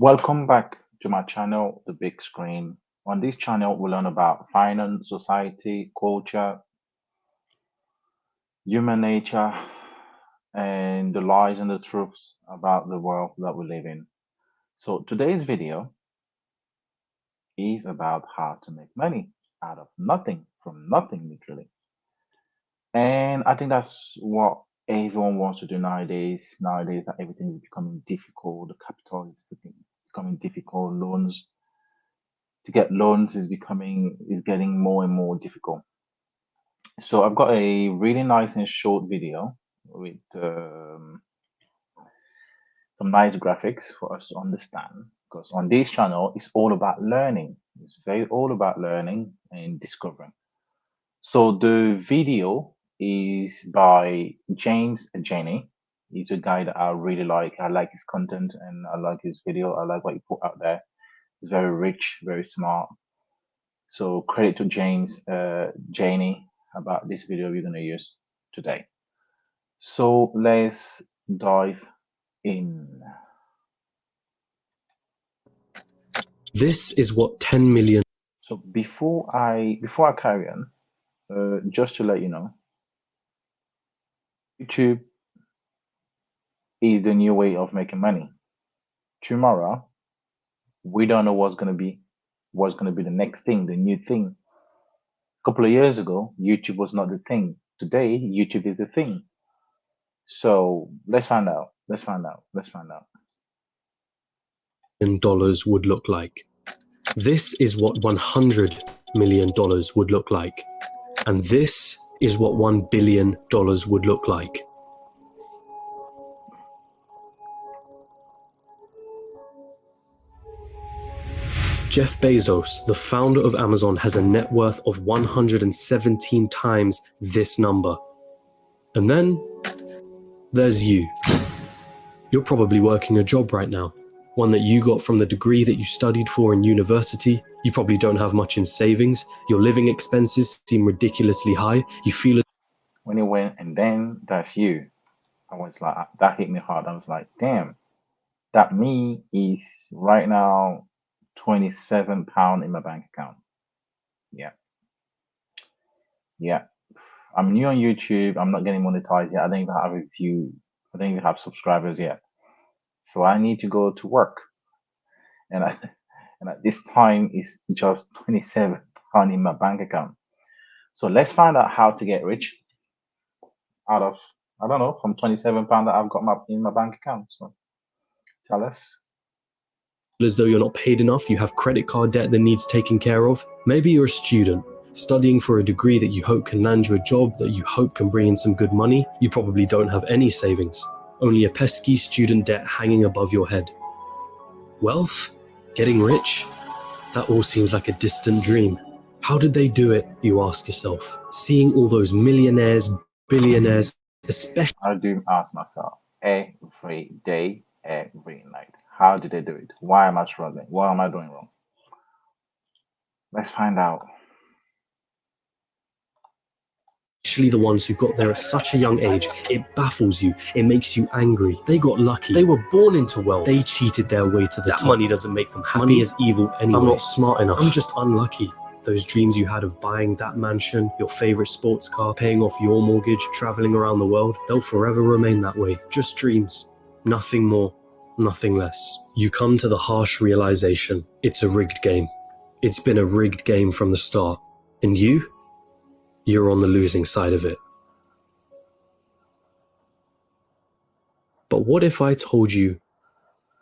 Welcome back to my channel, The Big Screen. On this channel, we learn about finance, society, culture, human nature, and the lies and the truths about the world that we live in. So today's video is about how to make money out of nothing, from nothing, literally. And I think that's what everyone wants to do nowadays. Nowadays, that everything is becoming difficult. The capital is becoming difficult. Loans to get loans is getting more and more difficult. So I've got a really nice and short video with some nice graphics for us to understand. Because on this channel, it's all about learning. It's very all about learning and discovering. So the video is by Jani. He's a guy that I really like. I like his content and I like his video. I like what he put out there. He's very rich, very smart. So credit to Jani about this video we're going to use today. So let's dive in. This is what 10 million. So before I carry on, just to let you know, YouTube is the new way of making money. Tomorrow, we don't know what's gonna be the next thing, the new thing. A couple of years ago, YouTube was not the thing. Today, YouTube is the thing. So let's find out. Dollars would look like. This is what $100 million would look like. And this is what $1 billion would look like. Jeff Bezos, the founder of Amazon, has a net worth of 117 times this number. And then there's you. You're probably working a job right now, one that you got from the degree that you studied for in university. You probably don't have much in savings. Your living expenses seem ridiculously high. You feel when it went, and then that's you. I was like, that hit me hard. I was like, damn, that me is right now £27 in my bank account. Yeah. I'm new on YouTube. I'm not getting monetized yet. I don't even have a view. I don't even have subscribers yet. So I need to go to work. And at this time it's just £27 in my bank account. So let's find out how to get rich out of, I don't know, from £27 that I've got in my bank account. So tell us. as though you're not paid enough, you have credit card debt that needs taken care of. Maybe you're a student, studying for a degree that you hope can land you a job that you hope can bring in some good money. You probably don't have any savings, only a pesky student debt hanging above your head. Wealth? Getting rich? That all seems like a distant dream. How did they do it, you ask yourself, seeing all those millionaires, billionaires, especially... I do ask myself every day, every night. How did they do it? Why am I struggling? What am I doing wrong? Let's find out. Especially the ones who got there at such a young age. It baffles you. It makes you angry. They got lucky. They were born into wealth. They cheated their way to the top. Money doesn't make them happy. Money is evil anyway. I'm not smart enough. I'm just unlucky. Those dreams you had of buying that mansion, your favorite sports car, paying off your mortgage, traveling around the world, they'll forever remain that way. Just dreams. Nothing more. Nothing less. You come to the harsh realization. It's a rigged game. It's been a rigged game from the start. And you're on the losing side of it. But what if I told you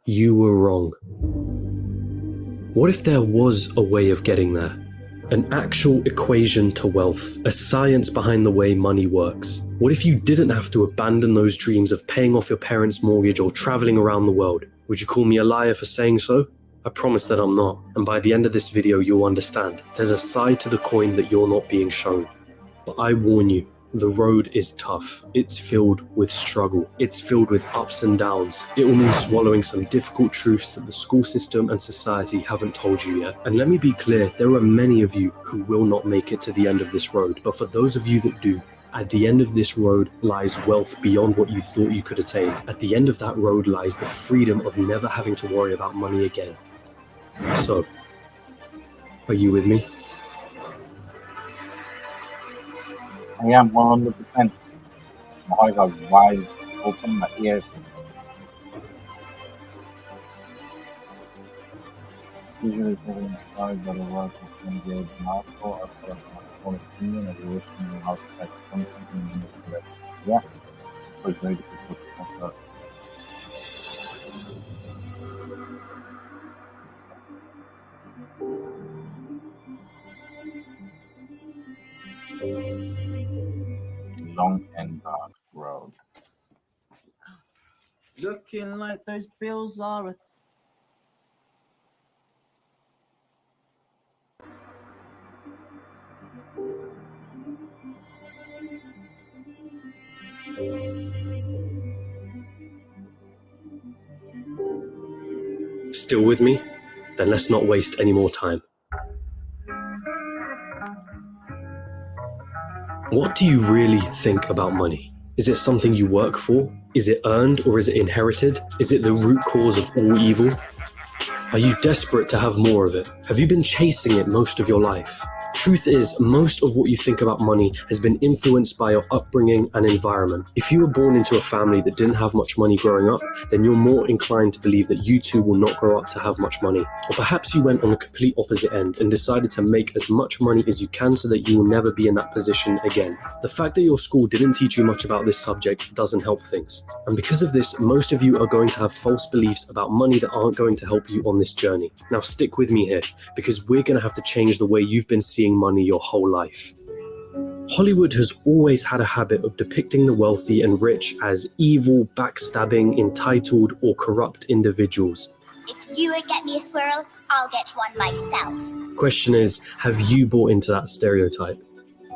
you were wrong? What if there was a way of getting there? An actual equation to wealth, a science behind the way money works. What if you didn't have to abandon those dreams of paying off your parents' mortgage or traveling around the world? Would you call me a liar for saying so? I promise that I'm not. And by the end of this video, you'll understand. There's a side to the coin that you're not being shown. But I warn you, the road is tough. It's filled with struggle. It's filled with ups and downs. It will mean swallowing some difficult truths that the school system and society haven't told you yet. And let me be clear, there are many of you who will not make it to the end of this road. But for those of you that do, At the end of this road lies wealth beyond what you thought you could attain. At the end of that road lies the freedom of never having to worry about money again. So, are you with me? I am 100%. My eyes are wide open, my ears usually taken inspired by the work of Angel Marco after a whole opinion of wishing how to type something in the correct. Yeah, it was very difficult to answer. Long and dark road. Looking like those bills are a Still with me? Then let's not waste any more time. What do you really think about money? Is it something you work for? Is it earned or is it inherited? Is it the root cause of all evil? Are you desperate to have more of it? Have you been chasing it most of your life? Truth is, most of what you think about money has been influenced by your upbringing and environment. If you were born into a family that didn't have much money growing up, then you're more inclined to believe that you too will not grow up to have much money. Or perhaps you went on the complete opposite end and decided to make as much money as you can so that you will never be in that position again. The fact that your school didn't teach you much about this subject doesn't help things. And because of this, most of you are going to have false beliefs about money that aren't going to help you on this journey. Now stick with me here, because we're going to have to change the way you've been seeing money your whole life. Hollywood has always had a habit of depicting the wealthy and rich as evil, backstabbing, entitled, or corrupt individuals. If you won't get me a squirrel, I'll get one myself. Question is, have you bought into that stereotype?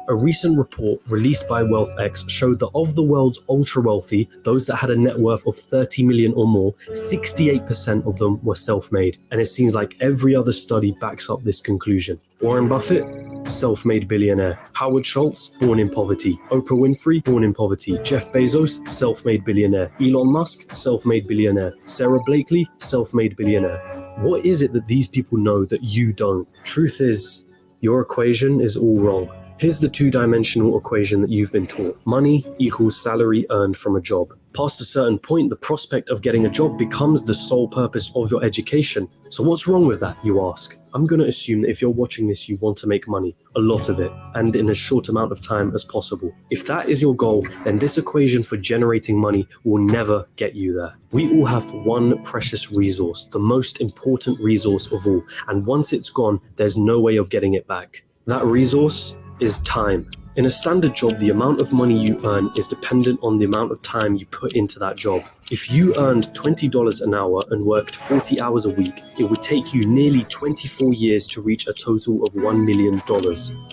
A recent report released by WealthX showed that of the world's ultra-wealthy, those that had a net worth of 30 million or more, 68% of them were self-made. And it seems like every other study backs up this conclusion. Warren Buffett, self-made billionaire. Howard Schultz, born in poverty. Oprah Winfrey, born in poverty. Jeff Bezos, self-made billionaire. Elon Musk, self-made billionaire. Sarah Blakely, self-made billionaire. What is it that these people know that you don't? Truth is, your equation is all wrong. Here's the two-dimensional equation that you've been taught. Money equals salary earned from a job. Past a certain point, the prospect of getting a job becomes the sole purpose of your education. So what's wrong with that, you ask? I'm going to assume that if you're watching this, you want to make money, a lot of it, and in as short amount of time as possible. If that is your goal, then this equation for generating money will never get you there. We all have one precious resource, the most important resource of all, and once it's gone, there's no way of getting it back. That resource is time. In a standard job, the amount of money you earn is dependent on the amount of time you put into that job. If you earned $20 an hour and worked 40 hours a week, it would take you nearly 24 years to reach a total of $1 million.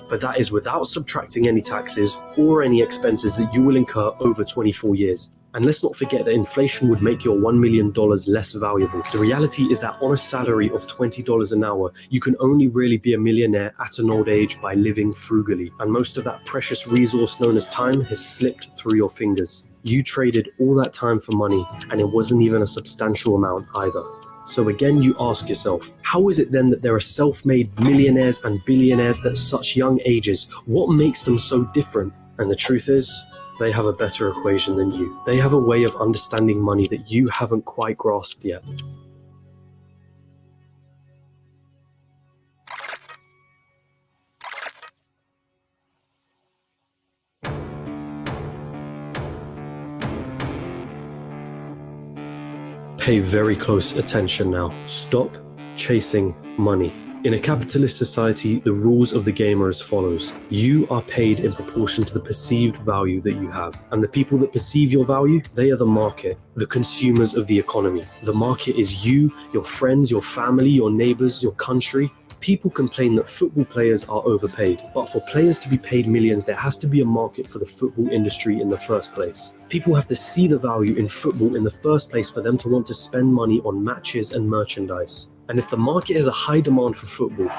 But that is without subtracting any taxes or any expenses that you will incur over 24 years. And let's not forget that inflation would make your $1 million less valuable. The reality is that on a salary of $20 an hour, you can only really be a millionaire at an old age by living frugally. And most of that precious resource known as time has slipped through your fingers. You traded all that time for money, and it wasn't even a substantial amount either. So again, you ask yourself, how is it then that there are self-made millionaires and billionaires at such young ages? What makes them so different? And the truth is, they have a better equation than you. They have a way of understanding money that you haven't quite grasped yet. Pay very close attention now. Stop chasing money. In a capitalist society, the rules of the game are as follows. You are paid in proportion to the perceived value that you have. And the people that perceive your value, they are the market, the consumers of the economy. The market is you, your friends, your family, your neighbors, your country. People complain that football players are overpaid, but for players to be paid millions, there has to be a market for the football industry in the first place. People have to see the value in football in the first place for them to want to spend money on matches and merchandise. And if the market has a high demand for football,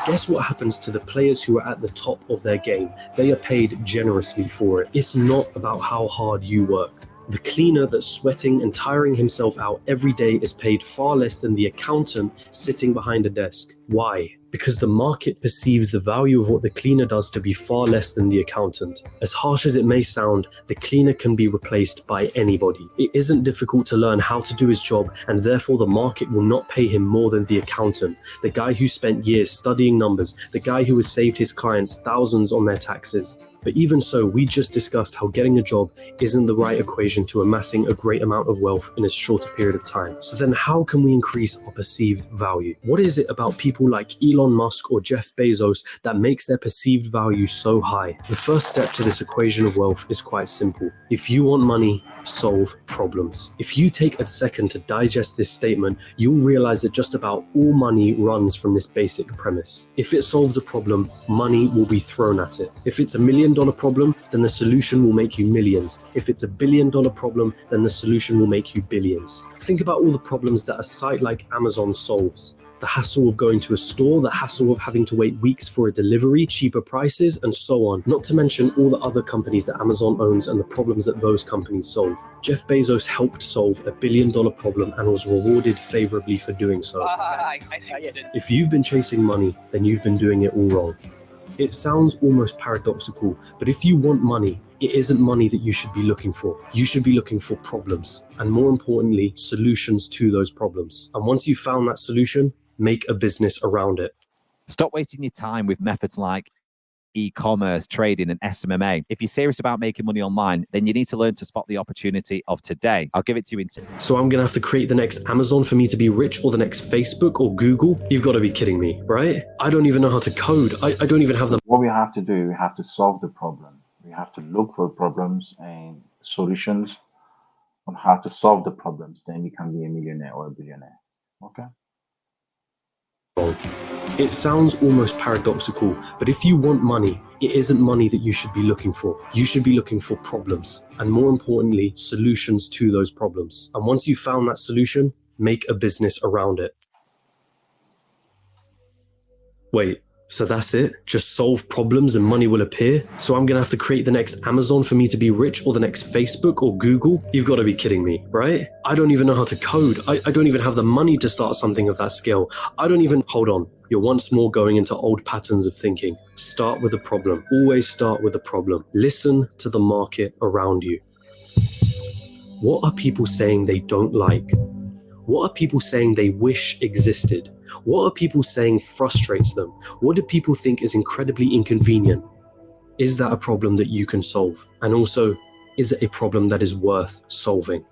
Guess what happens to the players who are at the top of their game? They are paid generously for it. It's not about how hard you work. The cleaner that's sweating and tiring himself out every day is paid far less than the accountant sitting behind a desk. Why? Because the market perceives the value of what the cleaner does to be far less than the accountant. As harsh as it may sound, the cleaner can be replaced by anybody. It isn't difficult to learn how to do his job, and therefore the market will not pay him more than the accountant, the guy who spent years studying numbers, the guy who has saved his clients thousands on their taxes. But even so, we just discussed how getting a job isn't the right equation to amassing a great amount of wealth in a shorter period of time. So then how can we increase our perceived value? What is it about people like Elon Musk or Jeff Bezos that makes their perceived value so high? The first step to this equation of wealth is quite simple. If you want money, solve problems. If you take a second to digest this statement, you'll realize that just about all money runs from this basic premise. If it solves a problem, money will be thrown at it. If it's $1 million problem, then the solution will make you millions. If it's $1 billion problem, then the solution will make you billions. Think about all the problems that a site like Amazon solves. The hassle of going to a store, the hassle of having to wait weeks for a delivery, cheaper prices, and so on. Not to mention all the other companies that Amazon owns and the problems that those companies solve. Jeff Bezos helped solve $1 billion problem and was rewarded favorably for doing so. I see what you did. If you've been chasing money, then you've been doing it all wrong. It sounds almost paradoxical, but if you want money, it isn't money that you should be looking for. You should be looking for problems, and more importantly, solutions to those problems. And once you've found that solution, make a business around it. Stop wasting your time with methods like e-commerce, trading, and SMMA. If you're serious about making money online, then you need to learn to spot the opportunity of today. I'll give it to you in So I'm gonna have to create the next Amazon for me to be rich, or the next Facebook or Google? You've got to be kidding me, right? I don't even know how to code. I don't even have the... What we have to do, we have to solve the problem. We have to look for problems and solutions on how to solve the problems. Then you can be a millionaire or a billionaire. Okay? It sounds almost paradoxical, but if you want money, it isn't money that you should be looking for. You should be looking for problems, and more importantly, solutions to those problems. And once you've found that solution, make a business around it. Wait, so that's it? Just solve problems and money will appear? So I'm gonna have to create the next Amazon for me to be rich, or the next Facebook or Google? You've got to be kidding me, right? I don't even know how to code. I don't even have the money to start something of that scale. I don't even... Hold on. You're once more going into old patterns of thinking. Start with a problem. Always start with a problem. Listen to the market around you. What are people saying they don't like? What are people saying they wish existed? What are people saying frustrates them? What do people think is incredibly inconvenient? Is that a problem that you can solve? And also, is it a problem that is worth solving?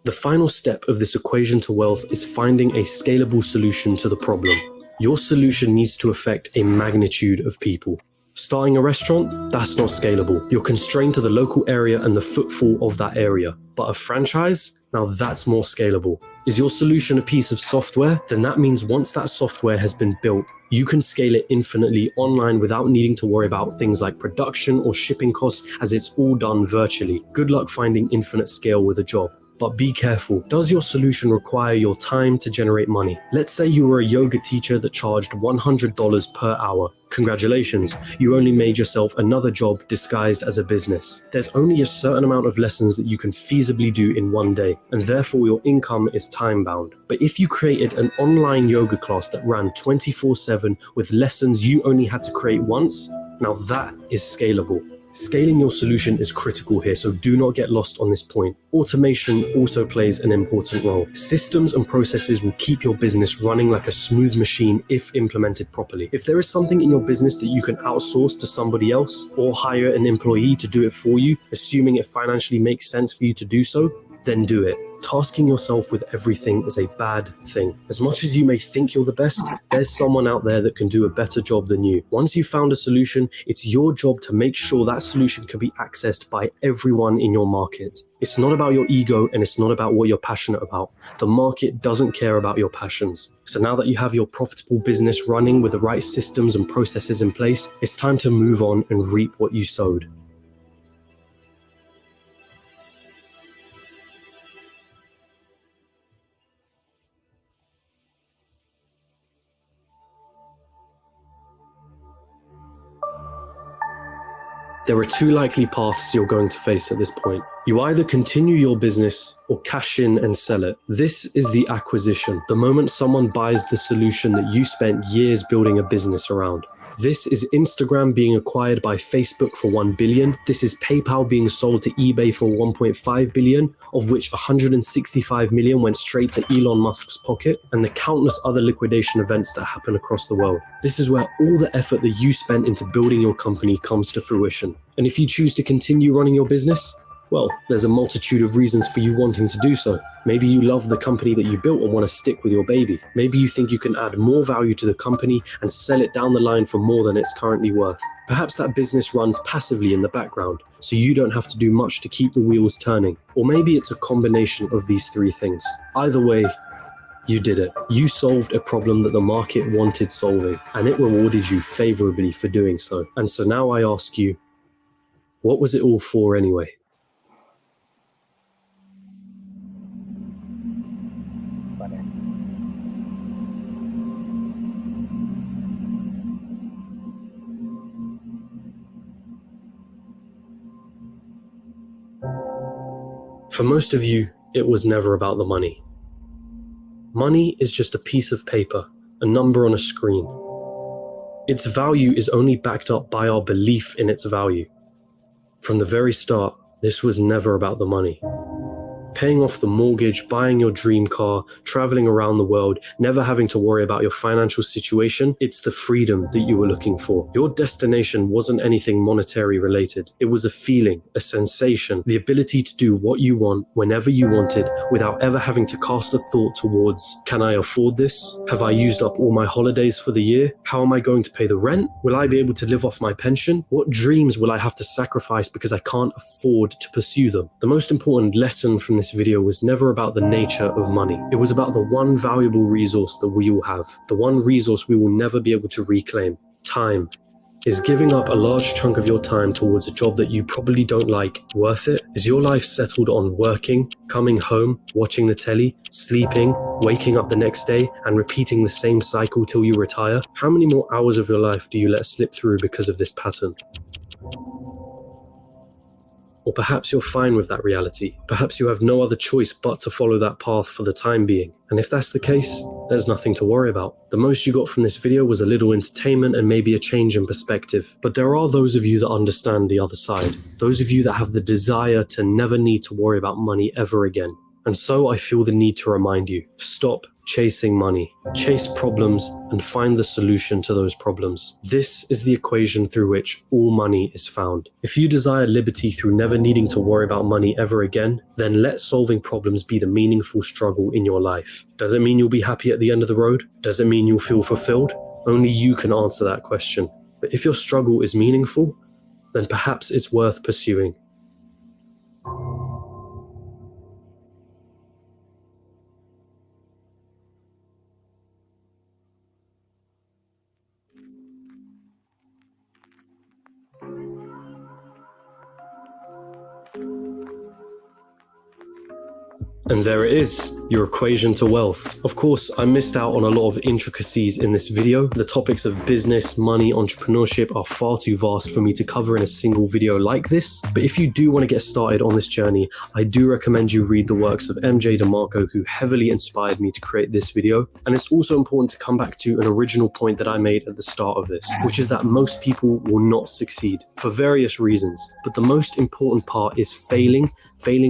The final step of this equation to wealth is finding a scalable solution to the problem. Your solution needs to affect a magnitude of people. Starting a restaurant? That's not scalable. You're constrained to the local area and the footfall of that area. But a franchise? Now that's more scalable. Is your solution a piece of software? Then that means once that software has been built, you can scale it infinitely online without needing to worry about things like production or shipping costs, as it's all done virtually. Good luck finding infinite scale with a job. But be careful. Does your solution require your time to generate money? Let's say you were a yoga teacher that charged $100 per hour. Congratulations, you only made yourself another job disguised as a business. There's only a certain amount of lessons that you can feasibly do in one day, and therefore your income is time-bound. But if you created an online yoga class that ran 24/7 with lessons you only had to create once, now that is scalable. Scaling your solution is critical here, so do not get lost on this point. Automation also plays an important role. Systems and processes will keep your business running like a smooth machine if implemented properly. If there is something in your business that you can outsource to somebody else or hire an employee to do it for you, assuming it financially makes sense for you to do so, then do it. Tasking yourself with everything is a bad thing. As much as you may think you're the best, there's someone out there that can do a better job than you. Once you've found a solution, it's your job to make sure that solution can be accessed by everyone in your market. It's not about your ego, and it's not about what you're passionate about. The market doesn't care about your passions. So now that you have your profitable business running with the right systems and processes in place, it's time to move on and reap what you sowed. There are two likely paths you're going to face at this point. You either continue your business or cash in and sell it. This is the acquisition, the moment someone buys the solution that you spent years building a business around. This is Instagram being acquired by Facebook for $1 billion. This is PayPal being sold to eBay for $1.5 billion, of which $165 million went straight to Elon Musk's pocket, and the countless other liquidation events that happen across the world. This is where all the effort that you spent into building your company comes to fruition. And if you choose to continue running your business, well, there's a multitude of reasons for you wanting to do so. Maybe you love the company that you built and want to stick with your baby. Maybe you think you can add more value to the company and sell it down the line for more than it's currently worth. Perhaps that business runs passively in the background, so you don't have to do much to keep the wheels turning. Or maybe it's a combination of these three things. Either way, you did it. You solved a problem that the market wanted solving, and it rewarded you favorably for doing so. And so now I ask you, what was it all for anyway? For most of you, it was never about the money. Money is just a piece of paper, a number on a screen. Its value is only backed up by our belief in its value. From the very start, this was never about the money. Paying off the mortgage, buying your dream car, traveling around the world, never having to worry about your financial situation, it's the freedom that you were looking for. Your destination wasn't anything monetary related. It was a feeling, a sensation, the ability to do what you want whenever you wanted without ever having to cast a thought towards, can I afford this? Have I used up all my holidays for the year? How am I going to pay the rent? Will I be able to live off my pension? What dreams will I have to sacrifice because I can't afford to pursue them? The most important lesson from this video was never about the nature of money. It was about the one valuable resource that we all have, the one resource we will never be able to reclaim: time. Is giving up a large chunk of your time towards a job that you probably don't like worth it? Is your life settled on working, coming home, watching the telly, sleeping, waking up the next day, and repeating the same cycle till you retire? How many more hours of your life do you let slip through because of this pattern? Or perhaps you're fine with that reality. Perhaps you have no other choice but to follow that path for the time being. And if that's the case, there's nothing to worry about. The most you got from this video was a little entertainment and maybe a change in perspective. But there are those of you that understand the other side. Those of you that have the desire to never need to worry about money ever again. And so I feel the need to remind you, stop chasing money. Chase problems and find the solution to those problems. This is the equation through which all money is found. If you desire liberty through never needing to worry about money ever again, then let solving problems be the meaningful struggle in your life. Does it mean you'll be happy at the end of the road? Does it mean you'll feel fulfilled? Only you can answer that question. But if your struggle is meaningful, then perhaps it's worth pursuing. And there it is, your equation to wealth. Of course, I missed out on a lot of intricacies in this video. The topics of business, money, entrepreneurship are far too vast for me to cover in a single video like this. But if you do want to get started on this journey, I do recommend you read the works of MJ DeMarco, who heavily inspired me to create this video. And it's also important to come back to an original point that I made at the start of this, which is that most people will not succeed for various reasons. But the most important part is failing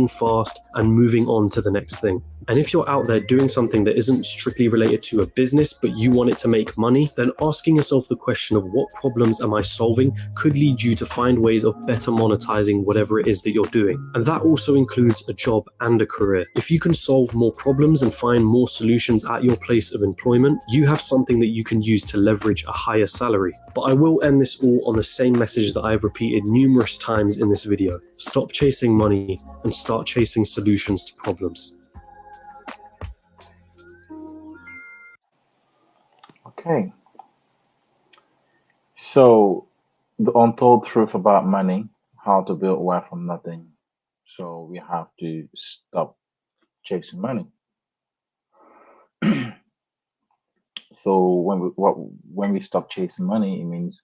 fast, and moving on to the next thing. And if you're out there doing something that isn't strictly related to a business, but you want it to make money, then asking yourself the question of what problems am I solving could lead you to find ways of better monetizing whatever it is that you're doing. And that also includes a job and a career. If you can solve more problems and find more solutions at your place of employment, you have something that you can use to leverage a higher salary. But I will end this all on the same message that I've repeated numerous times in this video. Stop chasing money and start chasing solutions to problems. Okay. So, the untold truth about money, how to build wealth from nothing. So, we have to stop chasing money. So, when we stop chasing money, it means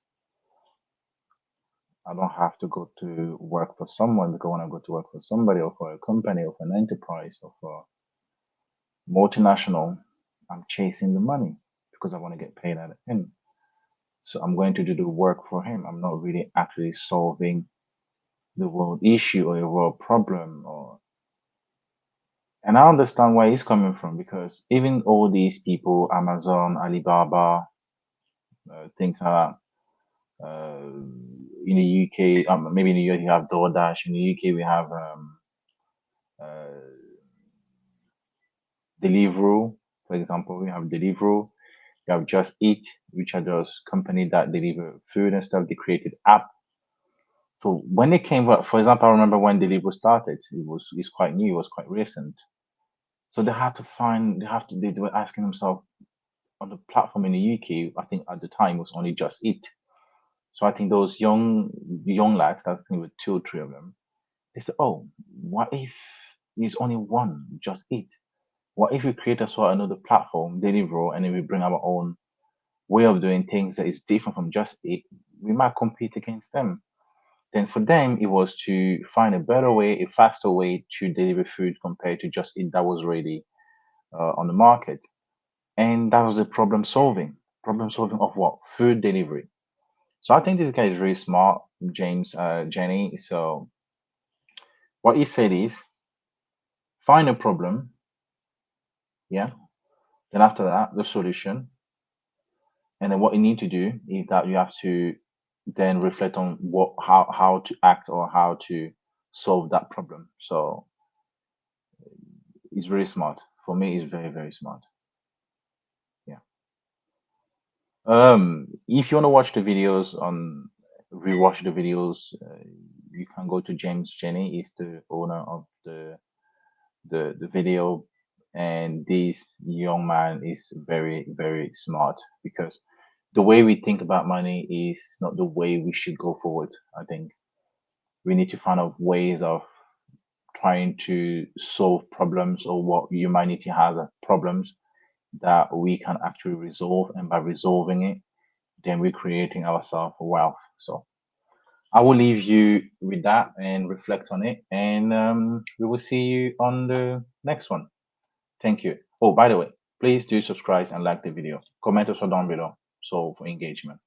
I don't have to go to work for someone, because when I go to work for somebody or for a company or for an enterprise or for multinational, I'm chasing the money because I want to get paid at the end. So I'm going to do the work for him. I'm not really actually solving the world issue or a world problem. And I understand where he's coming from, because even all these people, Amazon, Alibaba, things like that, in the UK, maybe in the US you have DoorDash. In the UK we have uh, Deliveroo, for example. We have Deliveroo. You have Just Eat, which are those companies that deliver food and stuff. They created app. So when they came up, for example, I remember when Deliveroo started, it's quite new, it was quite recent. So they were asking themselves, on the platform in the UK, I think at the time was only Just Eat. So I think those young lads, I think with 2 or 3 of them, they said, "Oh, what if there's only one Just Eat? What if we create as well another platform, Deliveroo, and then we bring our own way of doing things that is different from Just Eat? We might compete against them." Then for them, it was to find a better way, a faster way to deliver food compared to Just Eat that was already on the market. And that was a problem solving. Problem solving of what? Food delivery. So I think this guy is really smart, James, Jenny. So what he said is, find a problem, yeah. Then after that, the solution, and then what you need to do is that you have to then reflect on how to act or how to solve that problem. So it's very smart. For me, it's very, very smart. Yeah. If you want to watch the videos on rewatch the videos, you can go to James Jenny. He's the owner of the video, and this young man is very, very smart, because the way we think about money is not the way we should go forward. I think we need to find out ways of trying to solve problems, or what humanity has as problems, that we can actually resolve, and by resolving it, then we're creating ourselves wealth. So I will leave you with that and reflect on it, and we will see you on the next one. Thank you. Oh, by the way, please do subscribe and like the video. Comment also down below, so for engagement.